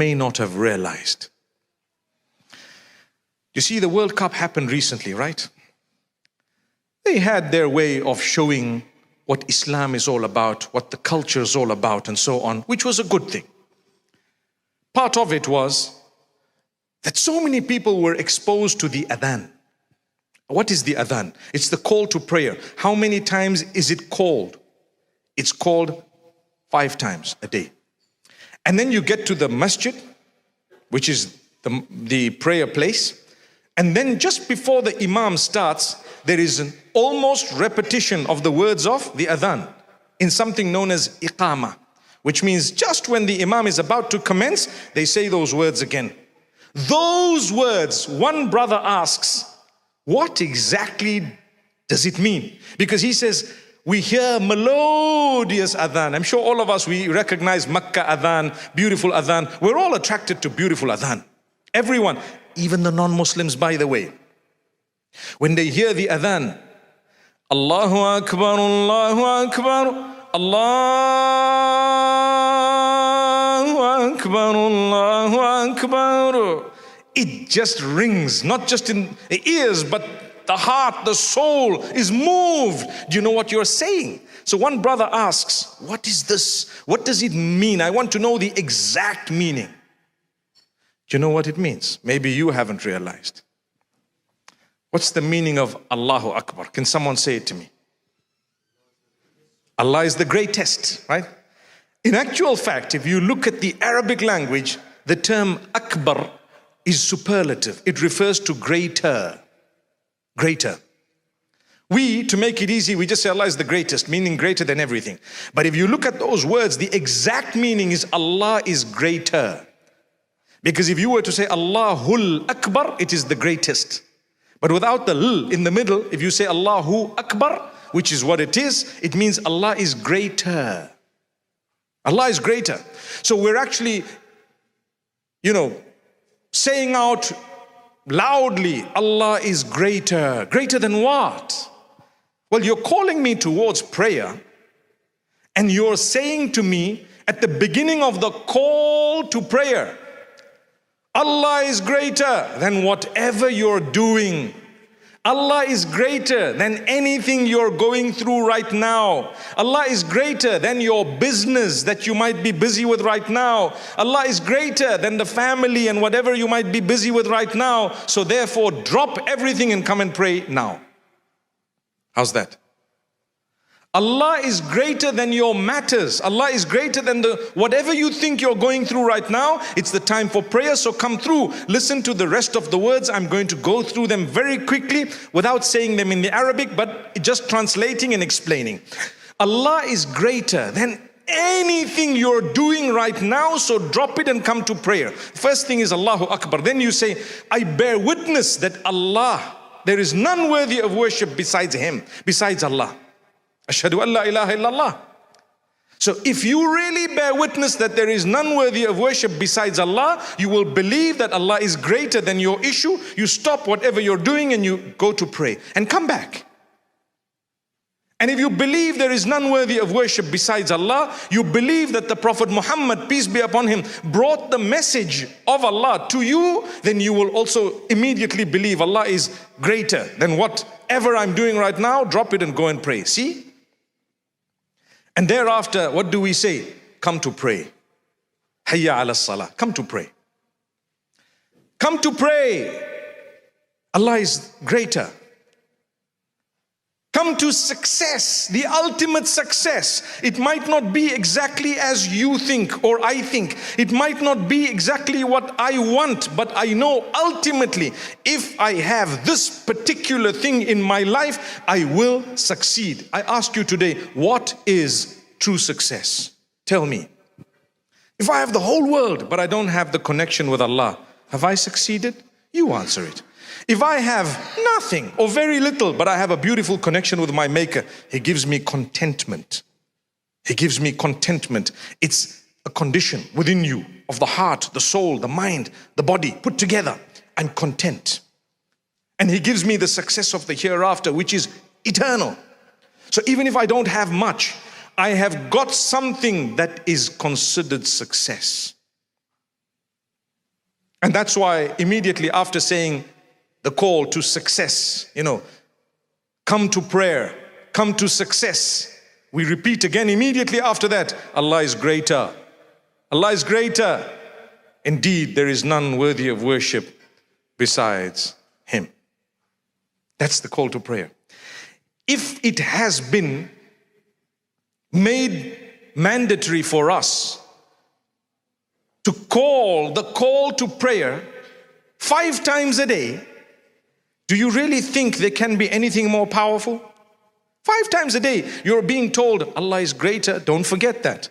may not have realized. You see, the World Cup happened recently, right? They had their way of showing what Islam is all about, what the culture is all about, and so on, which was a good thing. Part of it was that so many people were exposed to the adhan. What is the adhan? It's the call to prayer. How many times is it called? It's called 5 times a day. And then you get to the masjid, which is the prayer place. And then just before the imam starts, there is an almost repetition of the words of the adhan in something known as iqama, which means just when the imam is about to commence, they say those words again. Those words, one brother asks, what exactly does it mean? Because he says, we hear melodious adhan. I'm sure all of us, we recognize Makkah adhan, beautiful adhan. We're all attracted to beautiful adhan. Everyone, even the non-Muslims, by the way. When they hear the adhan, Allahu Akbar, Allahu Akbar, Allahu Akbar, Allahu Akbar. It just rings, not just in the ears, but the heart, the soul is moved. Do you know what you're saying? So one brother asks, what is this? What does it mean? I want to know the exact meaning. Do you know what it means? Maybe you haven't realized. What's the meaning of Allahu Akbar? Can someone say it to me? Allah is the greatest, right? In actual fact, if you look at the Arabic language, the term Akbar is superlative. It refers to greater. Greater. We, to make it easy, we just say Allah is the greatest, meaning greater than everything. But if you look at those words, the exact meaning is Allah is greater. Because if you were to say Allahul Akbar, it is the greatest. But without the l in the middle, if you say Allahu Akbar, which is what it is, it means Allah is greater. Allah is greater. So we're actually, saying out loudly, Allah is greater. Greater than what? Well, you're calling me towards prayer, and you're saying to me at the beginning of the call to prayer, Allah is greater than whatever you're doing. Allah is greater than anything you're going through right now. Allah is greater than your business that you might be busy with right now. Allah is greater than the family and whatever you might be busy with right now. So therefore, drop everything and come and pray now. How's that? Allah is greater than your matters. Allah is greater than whatever you think you're going through right now. It's the time for prayer, so come through. Listen to the rest of the words. I'm going to go through them very quickly without saying them in the Arabic, but just translating and explaining. Allah is greater than anything you're doing right now, so drop it and come to prayer. First thing is Allahu Akbar. Then you say, I bear witness that Allah, there is none worthy of worship besides Him, besides Allah. Ashhadu an la ilaha illallah. So if you really bear witness that there is none worthy of worship besides Allah, you will believe that Allah is greater than your issue. You stop whatever you're doing and you go to pray and come back. And if you believe there is none worthy of worship besides Allah, you believe that the Prophet Muhammad, peace be upon him, brought the message of Allah to you, then you will also immediately believe Allah is greater than whatever I'm doing right now. Drop it and go and pray. See? And thereafter, what do we say? Come to pray. Hayya ala salah. Come to pray. Come to pray. Allah is greater. Come to success, the ultimate success. It might not be exactly as you think or I think. It might not be exactly what I want, but I know ultimately if I have this particular thing in my life, I will succeed. I ask you today, what is true success? Tell me. If I have the whole world, but I don't have the connection with Allah, have I succeeded? You answer it. If I have nothing or very little, but I have a beautiful connection with my Maker, He gives me contentment. He gives me contentment. It's a condition within you of the heart, the soul, the mind, the body put together. I'm content. And He gives me the success of the hereafter, which is eternal. So even if I don't have much, I have got something that is considered success. And that's why immediately after saying the call to success, come to prayer, come to success, we repeat again immediately after that, Allah is greater. Allah is greater. Indeed, there is none worthy of worship besides Him. That's the call to prayer. If it has been made mandatory for us to call the call to prayer 5 times a day, do you really think there can be anything more powerful? 5 times a day, you're being told Allah is greater. Don't forget that.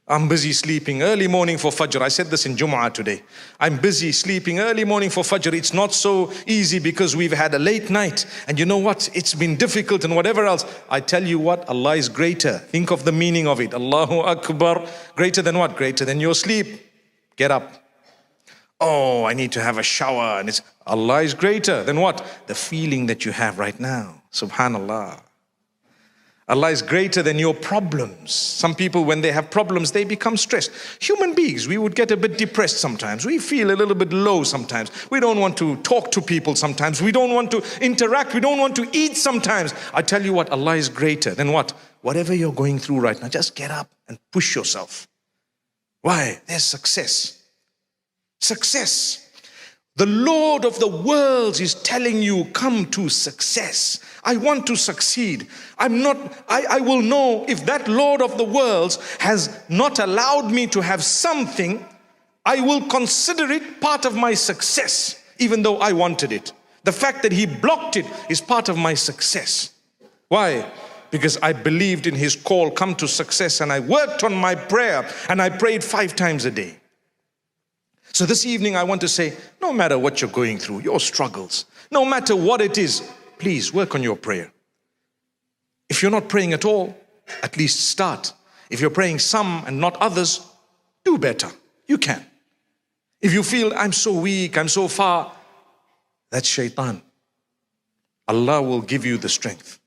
I'm busy sleeping early morning for Fajr. I said this in Jum'ah today. I'm busy sleeping early morning for Fajr. It's not so easy because we've had a late night. And you know what? It's been difficult and whatever else. I tell you what, Allah is greater. Think of the meaning of it. Allahu Akbar. Greater than what? Greater than your sleep. Get up. Oh, I need to have a shower. And Allah is greater than what? The feeling that you have right now. Subhanallah. Allah is greater than your problems. Some people, when they have problems, they become stressed. Human beings, we would get a bit depressed sometimes. We feel a little bit low sometimes. We don't want to talk to people sometimes. We don't want to interact. We don't want to eat sometimes. I tell you what, Allah is greater than what? Whatever you're going through right now, just get up and push yourself. Why? There's success. Success. The Lord of the worlds is telling you, come to success. I want to succeed. I will know if that Lord of the worlds has not allowed me to have something, I will consider it part of my success, even though I wanted it. The fact that He blocked it is part of my success. Why? Because I believed in His call, come to success, and I worked on my prayer, and I prayed 5 times a day. So this evening I want to say, no matter what you're going through, your struggles, no matter what it is, please work on your prayer. If you're not praying at all, at least start. If you're praying some and not others, do better. You can. If you feel, I'm so weak, I'm so far, that's shaitan. Allah will give you the strength.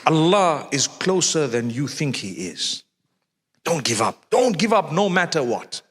Allah is closer than you think He is. Don't give up. Don't give up no matter what.